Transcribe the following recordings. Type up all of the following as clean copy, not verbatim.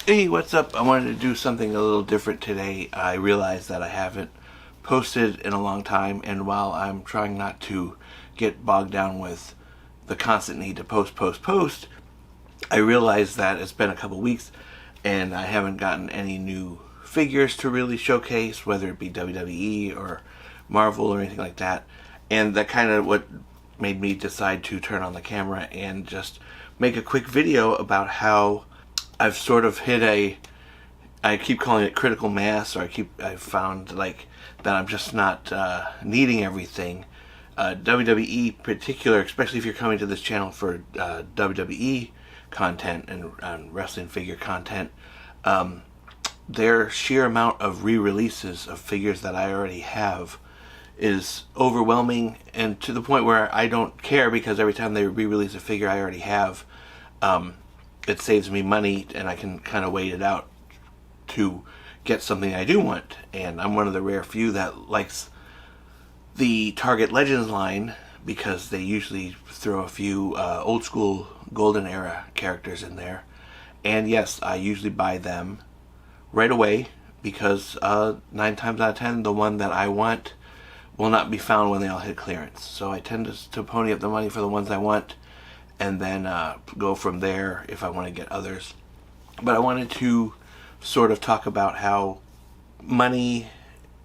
Hey, what's up? I wanted to do something a little different today. I realized that I haven't posted in a long time, and while I'm trying not to get bogged down with the constant need to post, I realized that it's been a couple weeks and I haven't gotten any new figures to really showcase, whether it be WWE or Marvel or anything like that. And that kind of what made me decide to turn on the camera and just make a quick video about how I've sort of hit I keep calling it critical mass, or I've found like that I'm just not needing everything. WWE particular, especially if you're coming to this channel for WWE content and wrestling figure content, their sheer amount of re-releases of figures that I already have is overwhelming, and to the point where I don't care, because every time they re-release a figure I already have, it saves me money and I can kind of wait it out to get something I do want. And I'm one of the rare few that likes the Target Legends line, because they usually throw a few old school golden era characters in there. And yes, I usually buy them right away, because 9 times out of 10 the one that I want will not be found when they all hit clearance. So I tend to pony up the money for the ones I want, and then go from there if I want to get others. But I wanted to sort of talk about how money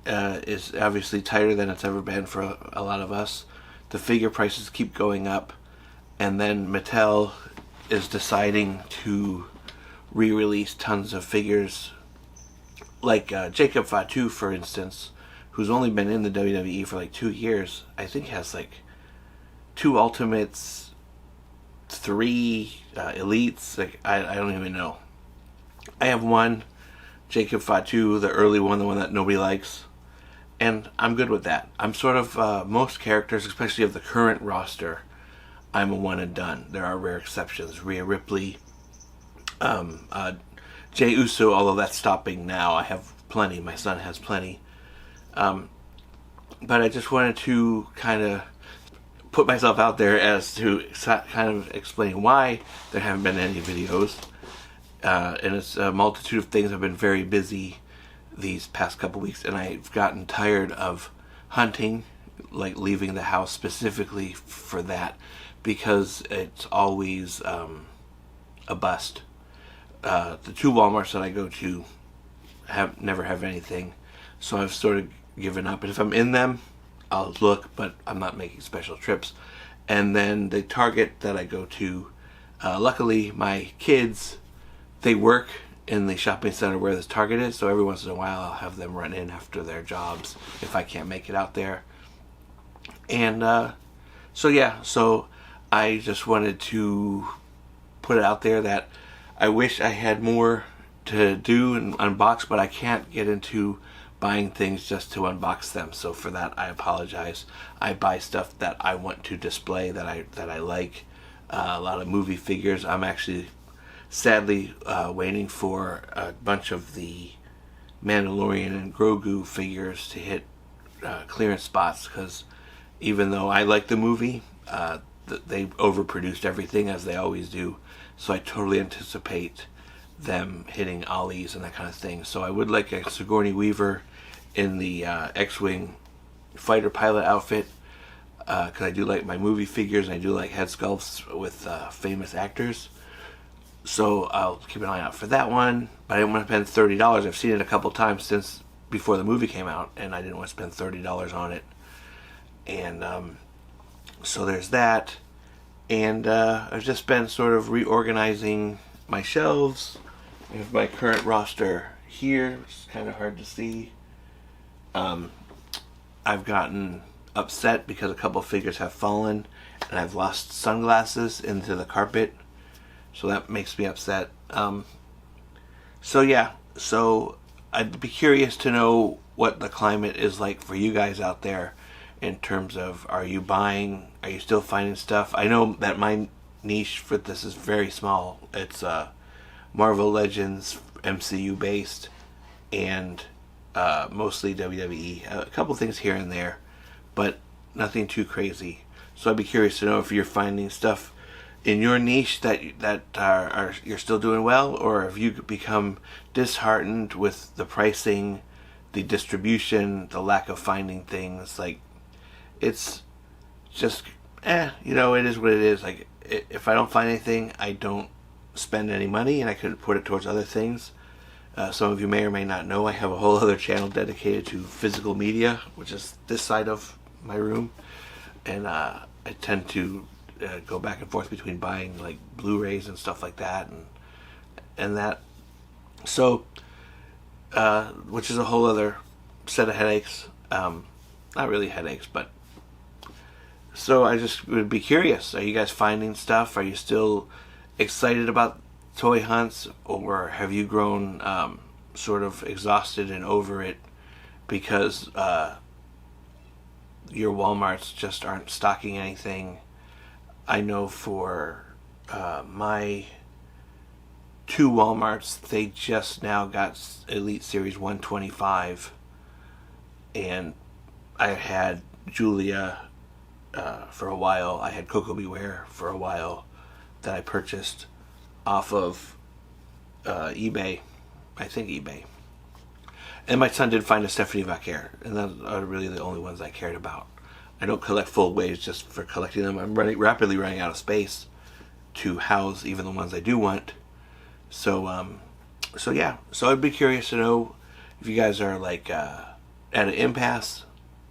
is obviously tighter than it's ever been for a lot of us. The figure prices keep going up, and then Mattel is deciding to re-release tons of figures, like Jacob Fatu, for instance, who's only been in the WWE for like 2 years. I think has like 2 Ultimates, 3 Elites. Like I don't even know. I have one Jacob Fatu, the early one, the one that nobody likes, and I'm good with that. I'm sort of most characters, especially of the current roster, I'm a one and done. There are rare exceptions. Rhea Ripley, Jey Uso, although that's stopping now. I have plenty. My son has plenty. But I just wanted to kind of put myself out there as to kind of explain why there haven't been any videos. And it's a multitude of things. I've been very busy these past couple weeks, and I've gotten tired of hunting, like leaving the house specifically for that, because it's always a bust. The 2 Walmarts that I go to never have anything, so I've sort of given up. And if I'm in them, I'll look, but I'm not making special trips. And then the Target that I go to, luckily my kids, they work in the shopping center where this Target is, so every once in a while I'll have them run in after their jobs if I can't make it out there. And so I just wanted to put it out there that I wish I had more to do and unbox, but I can't get into buying things just to unbox them. So for that, I apologize. I buy stuff that I want to display, that I like. A lot of movie figures. I'm actually sadly waiting for a bunch of the Mandalorian and Grogu figures to hit clearance spots, because even though I like the movie, they overproduced everything, as they always do. So I totally anticipate them hitting Ollie's and that kind of thing. So I would like a Sigourney Weaver in the X-Wing fighter pilot outfit, because I do like my movie figures, and I do like head sculpts with famous actors. So I'll keep an eye out for that one. But I didn't want to spend $30. I've seen it a couple times since before the movie came out, and I didn't want to spend $30 on it. And so there's that. And I've just been sort of reorganizing my shelves. I have my current roster here, which is kind of hard to see. I've gotten upset because a couple figures have fallen, and I've lost sunglasses into the carpet, so that makes me upset. So I'd be curious to know what the climate is like for you guys out there, in terms of, are you buying, are you still finding stuff? I know that my niche for this is very small. It's Marvel Legends, MCU based, and mostly WWE. A couple things here and there, but nothing too crazy. So I'd be curious to know if you're finding stuff in your niche that are you're still doing well, or have you become disheartened with the pricing, the distribution, the lack of finding things? Like, it's just you know, it is what it is. Like, if I don't find anything, I don't spend any money, and I could put it towards other things. Some of you may or may not know I have a whole other channel dedicated to physical media, which is this side of my room, and I tend to go back and forth between buying like Blu-rays and stuff like that, and that. So, which is a whole other set of headaches. Not really headaches, but so I just would be curious. Are you guys finding stuff? Are you still excited about toy hunts, or have you grown sort of exhausted and over it because your Walmarts just aren't stocking anything? I know for my 2 Walmarts, they just now got Elite Series 125, and I had Julia for a while. I had Coco Beware for a while that I purchased off of eBay, I think eBay. And my son did find a Stephanie Vaquer, and those are really the only ones I cared about. I don't collect full waves just for collecting them. I'm rapidly running out of space to house even the ones I do want. So, so yeah. So I'd be curious to know if you guys are like at an impasse.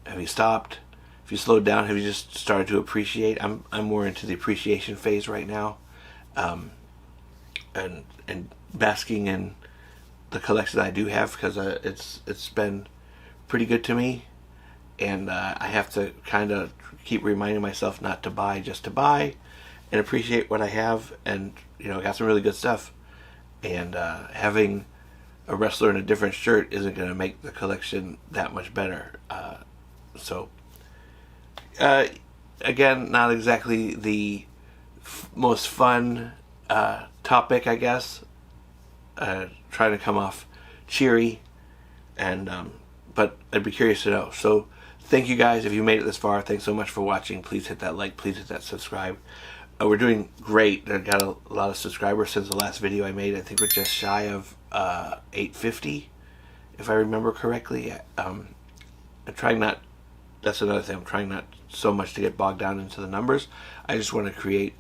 Have you stopped? If you slowed down, have you just started to appreciate? I'm more into the appreciation phase right now. And basking in the collection I do have, because it's been pretty good to me, and I have to kind of keep reminding myself not to buy just to buy, and appreciate what I have. And you know, got some really good stuff, and having a wrestler in a different shirt isn't going to make the collection that much better. So again, not exactly the most fun topic, I guess. Trying to come off cheery, and but I'd be curious to know. So thank you guys if you made it this far. Thanks so much for watching. Please hit that like, please hit that subscribe. We're doing great. I got a lot of subscribers since the last video I made. I think we're just shy of 850, if I remember correctly. I'm trying not, that's another thing, I'm trying not so much to get bogged down into the numbers. I just want to create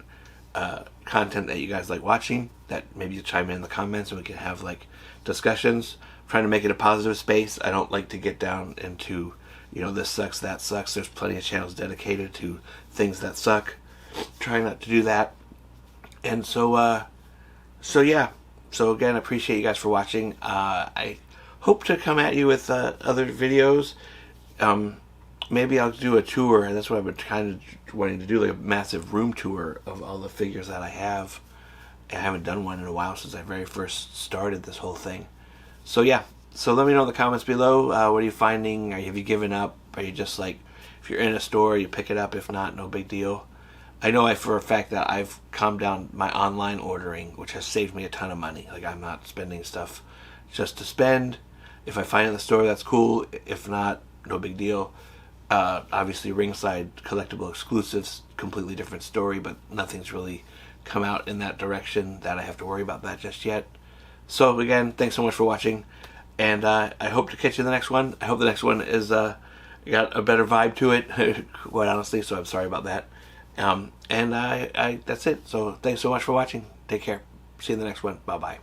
content that you guys like watching, that maybe you chime in the comments and we can have like discussions. I'm trying to make it a positive space. I don't like to get down into, you know, this sucks, that sucks. There's plenty of channels dedicated to things that suck. Trying not to do that. And so so yeah, so again, I appreciate you guys for watching. I hope to come at you with other videos. Maybe I'll do a tour, and that's what I've been kind of wanting to do, like a massive room tour of all the figures that I have. I haven't done one in a while since I very first started this whole thing. So yeah, so let me know in the comments below. What are you finding? Have you given up? Are you just like, if you're in a store, you pick it up. If not, no big deal. I know for a fact that I've calmed down my online ordering, which has saved me a ton of money. Like, I'm not spending stuff just to spend. If I find it in the store, that's cool. If not, no big deal. Obviously, ringside collectible exclusives, completely different story, but nothing's really come out in that direction that I have to worry about that just yet. So again, thanks so much for watching, and I hope to catch you in the next one. I hope the next one is got a better vibe to it, quite honestly, so I'm sorry about that. And that's it. So thanks so much for watching. Take care. See you in the next one. Bye-bye.